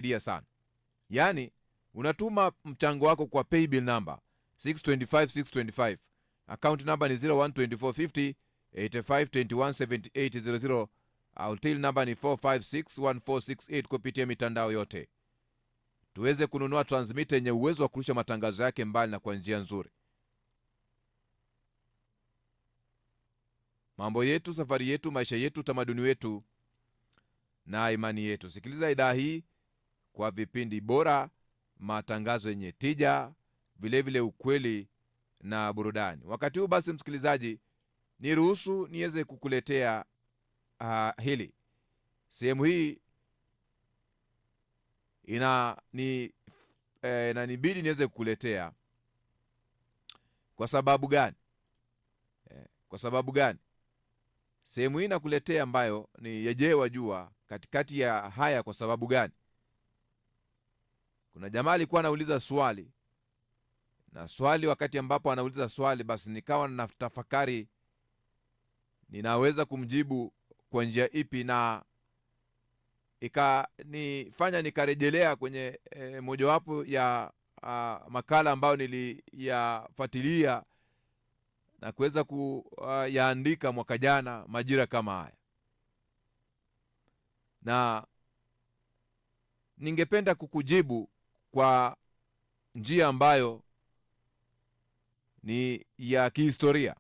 inasaidia sana. Yani unatuma mchango wako kwa paybill number 625625, account number ni 01245085217800, au till number ni 4561468, kupitia mitandao yote tuweze kununua transmitter yenye uwezo wa kurusha matangazo yake mbali na kwa njia nzuri. Mambo yetu, safari yetu, maisha yetu, tamaduni wetu na imani yetu. Sikiliza idhaa hii kwa vipindi bora, matangazo yenye tija, vile vile ukweli na burudani. Wakati huu basi, msikilizaji, niruhusu niweze kukuletea hili. Sehemu hii inanibidi niweze kukuletea. Kwa sababu gani? Kwa sababu gani? Sehemu hii nakuletea ambayo ni yeje wajua katikati ya haya. Kwa sababu gani? Kuna jamaa alikuwa anauliza swali, na swali, wakati ambapo anauliza swali, basi nikawa natafakari ninaweza kumjibu kwa njia ipi, na ikanifanya nikarejelea kwenye mojawapo ya makala ambayo niliyafuatilia na kuweza kuyaandika mwaka jana majira kama haya, na ningependa kukujibu kwa njia ambayo ni ya kihistoria,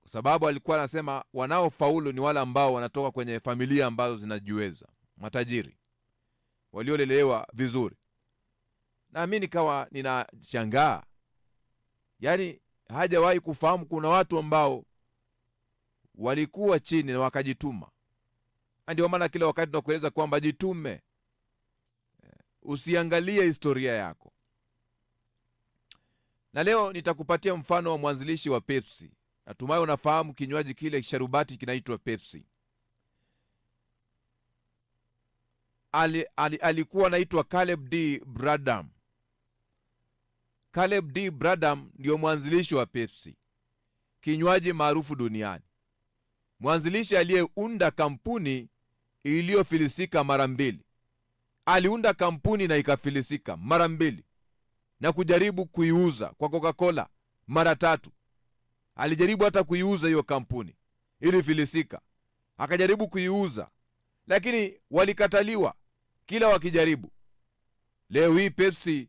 kwa sababu alikuwa anasema wanaofaulu ni wale ambao wanatoka kwenye familia ambazo zinajiweza, matajiri waliolelewa vizuri. Na mimi nikawa ninashangaa, yani hajawahi kufahamu kuna watu ambao walikuwa chini na wakajituma. Ndio maana kila wakati tunakueleza kwamba jitume, usiangalie historia yako. Na leo nitakupatia mfano wa mwanzilishi wa Pepsi. Natumai unafahamu kinywaji kile sharubati kinaitwa Pepsi. Alikuwa anaitwa Caleb D. Bradham. Caleb D. Bradham ndio mwanzilishi wa Pepsi, kinywaji maarufu duniani. Mwanzilishi aliyeunda kampuni iliyofilisika mara mbili. Aliunda kampuni na ikafilisika mara mbili, na kujaribu kuiuza kwa Coca-Cola mara tatu. Alijaribu hata kuiuza hiyo kampuni, ilifilisika. Akajaribu kuiuza, lakini walikataliwa kila wakijaribu. Leo hii Pepsi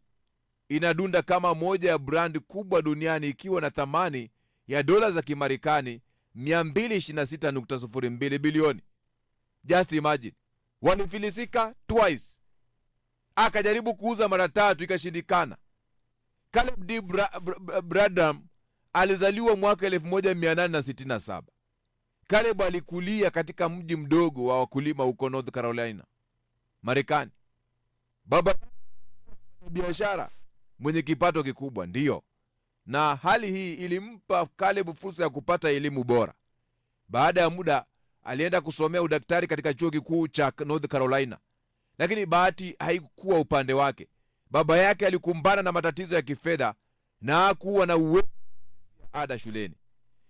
inadunda kama moja ya brand kubwa duniani, ikiwa na thamani ya dola za Kimarekani 226.02 bilioni. Just imagine, walifilisika twice. Akajaribu kuuza mara tatu, ikashindikana. Caleb D. Bradham alizaliwa mwaka 1867. Caleb alikulia katika mji mdogo wa wakulima huko North Carolina, Marekani. Baba biashara mwenye kipato kikubwa, ndiyo. Na hali hii ilimpa Caleb fursa ya kupata elimu bora. Baada ya muda alienda kusomea udaktari katika chuo kikuu cha North Carolina, lakini bahati haikuwa upande wake. Baba yake alikumbana na matatizo ya kifedha na hakuwa na uwezo wa ada shuleni.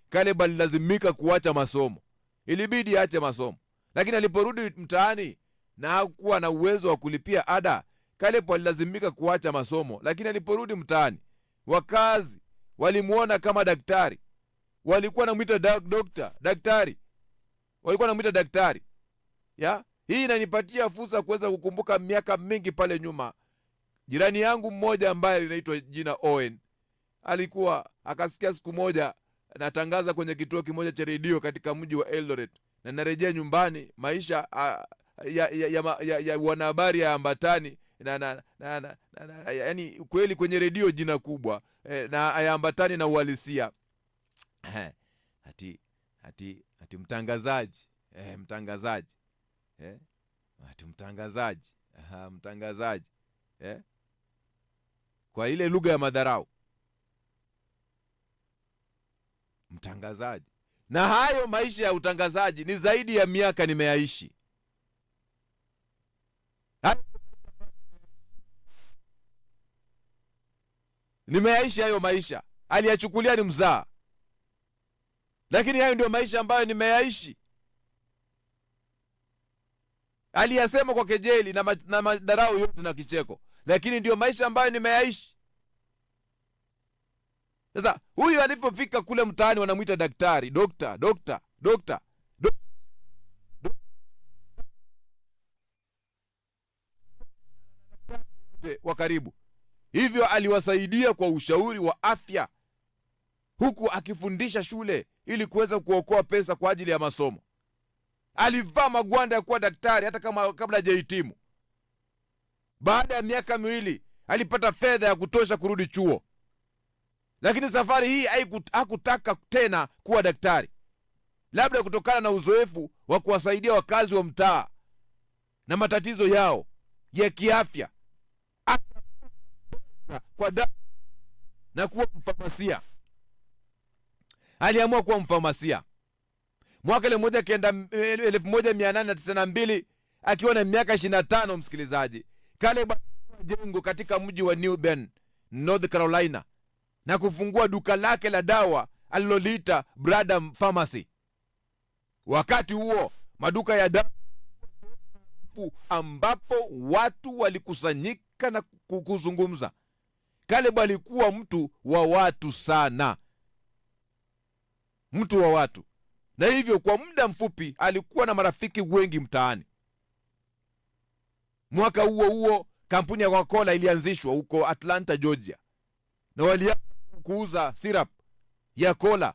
Caleb alilazimika kuacha masomo, ilibidi aache masomo. Lakini aliporudi mtaani na hakuwa na uwezo wa kulipia ada, Caleb alilazimika kuacha masomo. Lakini aliporudi mtaani, wakazi walimuona kama daktari. Walikuwa namuita daktari. Walikuwa namuita daktari. Hii inanipatia fursa kuweza kukumbuka miaka mingi pale nyuma. Jirani yangu mmoja ambaye anaitwa jina Owen, alikuwa akasikia siku moja natangaza kwenye kituo kimoja cha redio katika mji wa Eldoret, na narejea nyumbani, maisha ya wanahabari ya ambatani yani kweli kwenye redio jina kubwa na yaambatani na uhalisia. Ati mtangazaji, mtangazaji, ati mtangazaji, mtangazaji, kwa ile lugha ya madharau, mtangazaji. Na hayo maisha ya utangazaji ni zaidi ya miaka nimeyaishi. Nimeyaishi hayo maisha. Aliyachukulia ni mzaa, lakini hayo ndio maisha ambayo nimeyaishi. Aliyasema kwa kejeli na madarau yote na kicheko, lakini ndio maisha ambayo nimeyaishi. Sasa huyu alipofika kule mtaani wanamuita daktari, dokta, dokta, dokta, wa karibu. Hivyo aliwasaidia kwa ushauri wa afya, huku akifundisha shule ili kuweza kuokoa pesa kwa ajili ya masomo. Alivaa magwanda ya kuwa daktari hata kama kabla hajahitimu. Baada ya miaka 2 alipata fedha ya kutosha kurudi chuo, lakini safari hii hakutaka tena kuwa daktari, labda kutokana na uzoefu wa kuwasaidia wakazi wa mtaa na matatizo yao ya kiafya kwa dawa na kuwa mfamasia. Aliamua kuwa mfamasia mwaka 1892 akiwa na miaka 25. Msikilizaji, Caleb jengo katika mji wa New Bern, North Carolina, na kufungua duka lake la dawa aliloliita Bradham Pharmacy. Wakati huo maduka ya dawa ambapo watu walikusanyika na kuzungumza. Caleb alikuwa mtu wa watu sana, mtu wa watu, na hivyo kwa muda mfupi alikuwa na marafiki wengi mtaani. Mwaka huo huo kampuni ya Coca-Cola ilianzishwa huko Atlanta, Georgia, na walianza kuuza syrup ya cola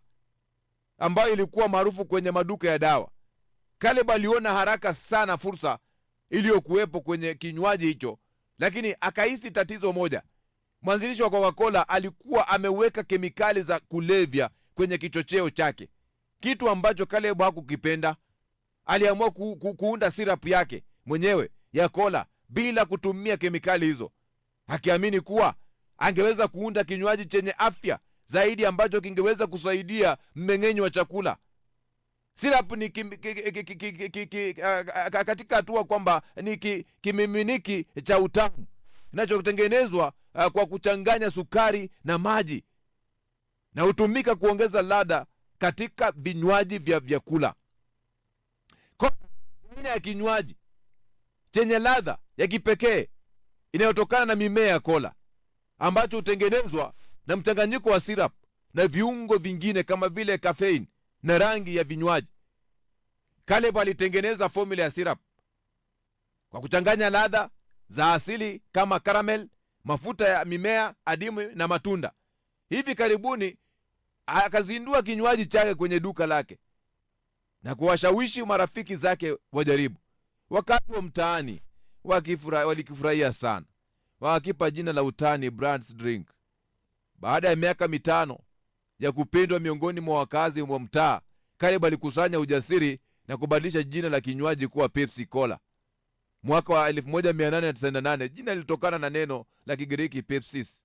ambayo ilikuwa maarufu kwenye maduka ya dawa. Caleb aliona haraka sana fursa iliyokuwepo kwenye kinywaji hicho, lakini akahisi tatizo moja. Mwanzilishi wa Coca-Cola alikuwa ameweka kemikali za kulevya kwenye kichocheo chake, kitu ambacho Caleb hakukipenda. Aliamua kuunda syrup yake mwenyewe ya cola bila kutumia kemikali hizo, akiamini kuwa angeweza kuunda kinywaji chenye afya zaidi ambacho kingeweza kusaidia mmeng'enyo wa chakula. Syrup ni katika hatua kwamba ni kimiminiki cha utamu kinachotengenezwa kwa kuchanganya sukari na maji, na hutumika kuongeza ladha katika vinywaji vya vyakula. Aina ya kinywaji chenye ladha ya kipekee inayotokana na mimea ya kola, ambacho hutengenezwa na mchanganyiko wa syrup na viungo vingine kama vile caffeine na rangi ya vinywaji. Caleb alitengeneza formula ya syrup kwa kuchanganya ladha za asili kama caramel, mafuta ya mimea adimu na matunda. Hivi karibuni akazindua kinywaji chake kwenye duka lake na kuwashawishi marafiki zake wajaribu. Wakati wa mtaani walikifurahia sana, wakipa jina la utani Brad's Drink. Baada ya miaka 5 ya kupendwa miongoni mwa wakazi wa mtaa, Caleb alikusanya ujasiri na kubadilisha jina la kinywaji kuwa Pepsi Cola. Mwaka wa 1898 jina lilitokana na neno la Kigiriki Pepsis,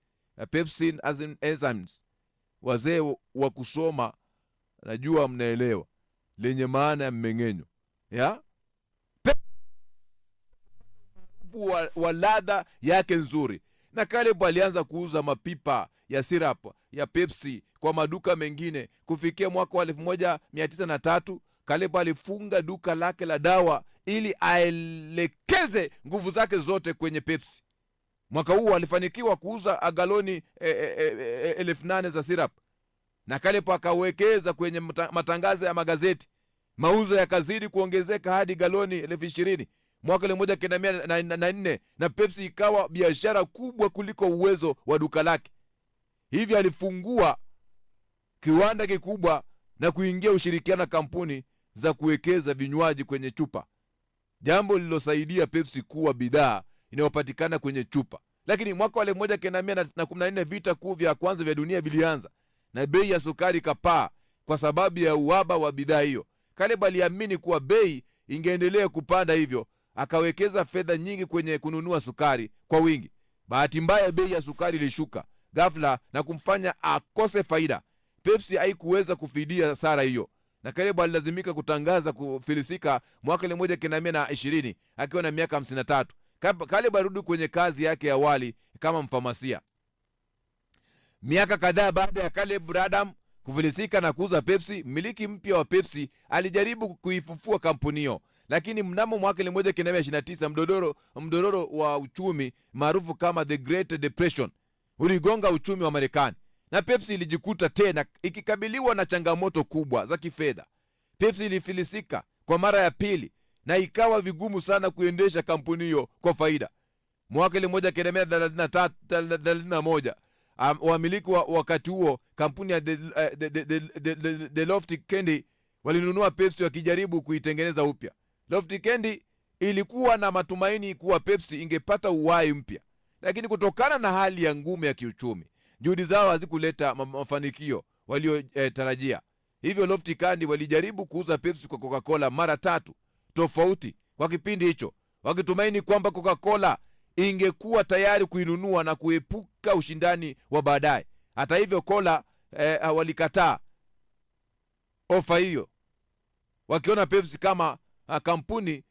pepsin as in enzymes. Wazee wa kusoma najua mnaelewa, lenye maana ya mmeng'enyo ya wa ladha yake nzuri. Na Caleb alianza kuuza mapipa ya syrup ya Pepsi kwa maduka mengine. Kufikia mwaka wa 1903 Caleb alifunga duka lake la dawa ili aelekeze nguvu zake zote kwenye Pepsi. Mwaka huo alifanikiwa kuuza galoni 8,000 za syrup, na Caleb akawekeza kwenye matangazo ya magazeti. Mauzo yakazidi kuongezeka hadi galoni 20,000 mwaka 1904, na Pepsi ikawa biashara kubwa kuliko uwezo wa duka lake. Hivi alifungua kiwanda kikubwa na kuingia ushirikiano na kampuni za kuwekeza vinywaji kwenye chupa, jambo lililosaidia Pepsi kuwa bidhaa inayopatikana kwenye chupa. Lakini mwaka wa 1914 vita kuu vya kwanza vya dunia vilianza na bei ya sukari kapaa kwa sababu ya uhaba wa bidhaa hiyo. Caleb aliamini kuwa bei ingeendelea kupanda, hivyo akawekeza fedha nyingi kwenye kununua sukari kwa wingi. Bahati mbaya bei ya sukari ilishuka ghafla na kumfanya akose faida. Pepsi haikuweza kufidia hasara hiyo, na Caleb alilazimika kutangaza kufilisika mwaka 1920 akiwa na miaka 53. Caleb alirudi kwenye kazi yake ya awali kama mfamasia. Miaka kadhaa baada ya Caleb Bradham kufilisika na kuuza Pepsi, mmiliki mpya wa Pepsi alijaribu kuifufua kampuni hiyo, Lakini mnamo mwaka 1929 mdororo wa uchumi maarufu kama the Great Depression uligonga uchumi wa Marekani, na Pepsi ilijikuta tena ikikabiliwa na changamoto kubwa za kifedha. Pepsi ilifilisika kwa mara ya pili na ikawa vigumu sana kuendesha kampuni hiyo kwa faida. Mwaka 1931 wamiliki wa wakati huo kampuni ya the Lofty Candy walinunua Pepsi wakijaribu kuitengeneza upya. Lofty Candy ilikuwa na matumaini kuwa Pepsi ingepata uhai mpya, lakini kutokana na hali ya ngumu ya kiuchumi, juhudi zao hazikuleta mafanikio waliotarajia. Hivyo Lofty Candy walijaribu kuuza Pepsi kwa Coca-Cola mara 3 tofauti kwa kipindi hicho, wakitumaini kwamba Coca-Cola ingekuwa tayari kuinunua na kuepuka ushindani wa baadaye. Hata hivyo Cola walikataa ofa hiyo, wakiona Pepsi kama kampuni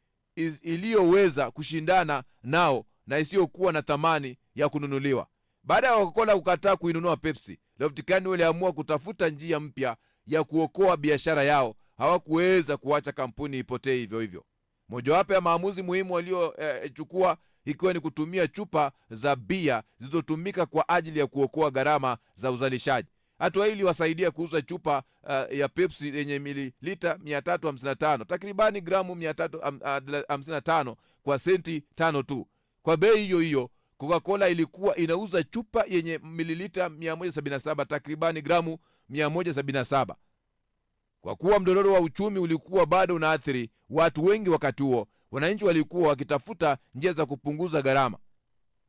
iliyoweza kushindana nao na isiyokuwa na thamani ya kununuliwa. Baada ya Coca-Cola kukataa kuinunua Pepsi, Lofty Candy waliamua kutafuta njia mpya ya kuokoa biashara yao. Hawakuweza kuacha kampuni ipotee hivyo hivyo. Mojawapo ya maamuzi muhimu waliochukua ikiwa ni kutumia chupa za bia zilizotumika kwa ajili ya kuokoa gharama za uzalishaji. Hatua hii iliwasaidia kuuza chupa ya Pepsi yenye mililita 355, takribani gramu 355 kwa senti 5 tu. Kwa bei hiyo hiyo, Coca-Cola ilikuwa inauza chupa yenye mililita 177, takribani gramu 177. Kwa kuwa mdororo wa uchumi ulikuwa bado unaathiri watu wengi wakati huo, wananchi walikuwa wakitafuta njia za kupunguza gharama.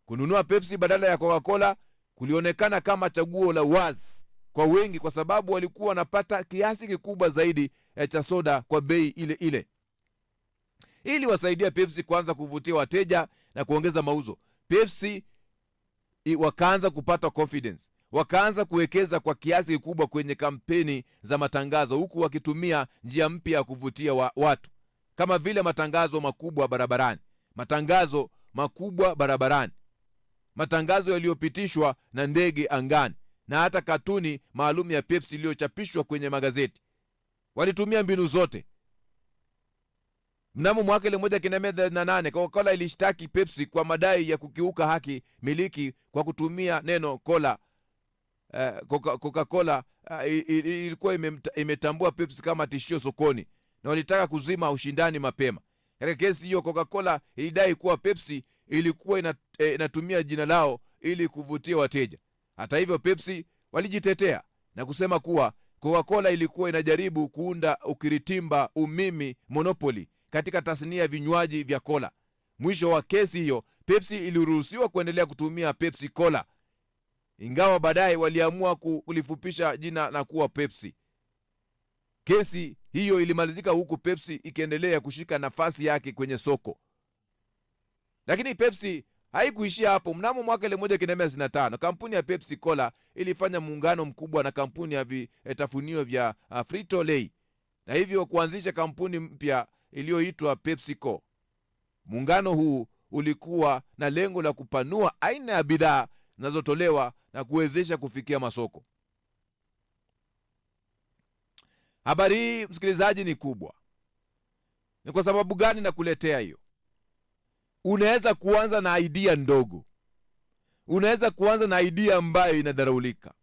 Kununua Pepsi badala ya Coca-Cola kulionekana kama chaguo la wazi kwa wengi, kwa sababu walikuwa wanapata kiasi kikubwa zaidi cha soda kwa bei ile ile. Ili wasaidia Pepsi kuanza kuvutia wateja na kuongeza mauzo, Pepsi wakaanza kupata confidence, wakaanza kuwekeza kwa kiasi kikubwa kwenye kampeni za matangazo, huku wakitumia njia mpya ya kuvutia watu, kama vile matangazo makubwa barabarani, matangazo yaliyopitishwa na ndege angani, na hata katuni maalum ya Pepsi iliyochapishwa kwenye magazeti. Walitumia mbinu zote. Mnamo mwaka 1988 Coca-Cola ilishtaki Pepsi kwa madai ya kukiuka haki miliki kwa kutumia neno cola. Coca-Cola ilikuwa imetambua Pepsi kama tishio sokoni na walitaka kuzima ushindani mapema. Katika kesi hiyo, Coca-Cola ilidai kuwa Pepsi ilikuwa inatumia jina lao ili kuvutia wateja. Hata hivyo, Pepsi walijitetea na kusema kuwa Coca-Cola ilikuwa inajaribu kuunda ukiritimba umimi monopoly katika tasnia ya vinywaji vya cola. Mwisho wa kesi hiyo, Pepsi iliruhusiwa kuendelea kutumia Pepsi Cola, ingawa baadaye waliamua kulifupisha jina na kuwa Pepsi. Kesi hiyo ilimalizika huku Pepsi ikiendelea kushika nafasi yake kwenye soko. Lakini Pepsi haikuishia hapo. Mnamo mwaka 1995 kampuni ya Pepsi Cola ilifanya muungano mkubwa na kampuni ya vitafunio vya Frito-Lay, na hivyo kuanzisha kampuni mpya iliyoitwa PepsiCo. Muungano huu ulikuwa na lengo la kupanua aina ya bidhaa zinazotolewa na kuwezesha kufikia masoko. Habari hii, msikilizaji, ni kubwa. Ni kwa sababu gani nakuletea hiyo? Unaweza kuanza na idea ndogo. Unaweza kuanza na idea ambayo inadharaulika.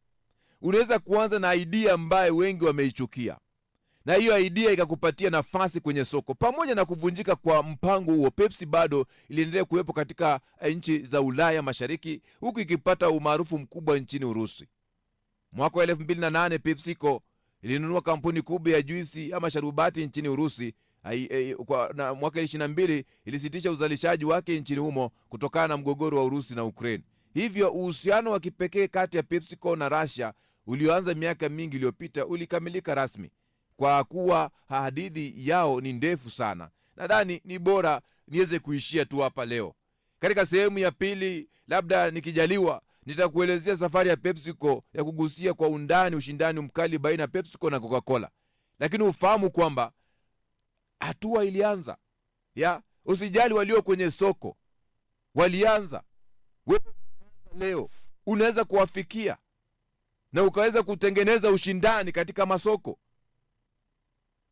Unaweza kuanza na idea ambayo wengi wameichukia, na hiyo idea ikakupatia nafasi kwenye soko. Pamoja na kuvunjika kwa mpango huo, Pepsi bado iliendelea kuwepo katika nchi za Ulaya Mashariki, huku ikipata umaarufu mkubwa nchini Urusi. Mwaka wa 2008 PepsiCo ilinunua kampuni kubwa ya juisi ama sharubati nchini Urusi. Na mwaka 2022 ilisitisha uzalishaji wake nchini humo kutokana na mgogoro wa Urusi na Ukraine. Hivyo uhusiano wa kipekee kati ya PepsiCo na Russia ulioanza miaka mingi iliyopita ulikamilika rasmi. Kwa kuwa hadithi yao ni ndefu sana, nadhani ni bora niweze kuishia tu hapa leo. Katika sehemu ya pili, labda nikijaliwa, nitakuelezea safari ya PepsiCo ya kugusia kwa undani ushindani mkali baina ya PepsiCo na Coca-Cola. Lakini ufahamu kwamba hatua ilianza. Usijali walio kwenye soko walianza. Wewe leo unaweza kuwafikia na ukaweza kutengeneza ushindani katika masoko.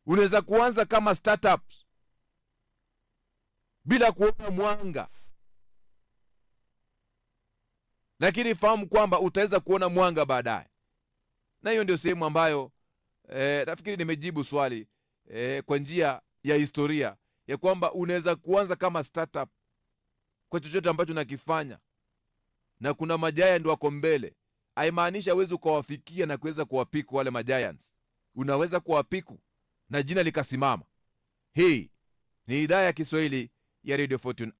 Unaweza kuanza kama startups bila kuona mwanga, lakini fahamu kwamba utaweza kuona mwanga baadaye. Na hiyo ndio sehemu ambayo nafikiri nimejibu swali kwa njia ya historia ya kwamba unaweza kuanza kama startup kwa chochote ambacho nakifanya, na kuna majiant wako mbele. Haimaanisha uweze kuwafikia na kuweza kuwapiku wale majiants. Unaweza kuwapiku na jina likasimama. Hii ni idhaa ya Kiswahili ya Radio Fortune.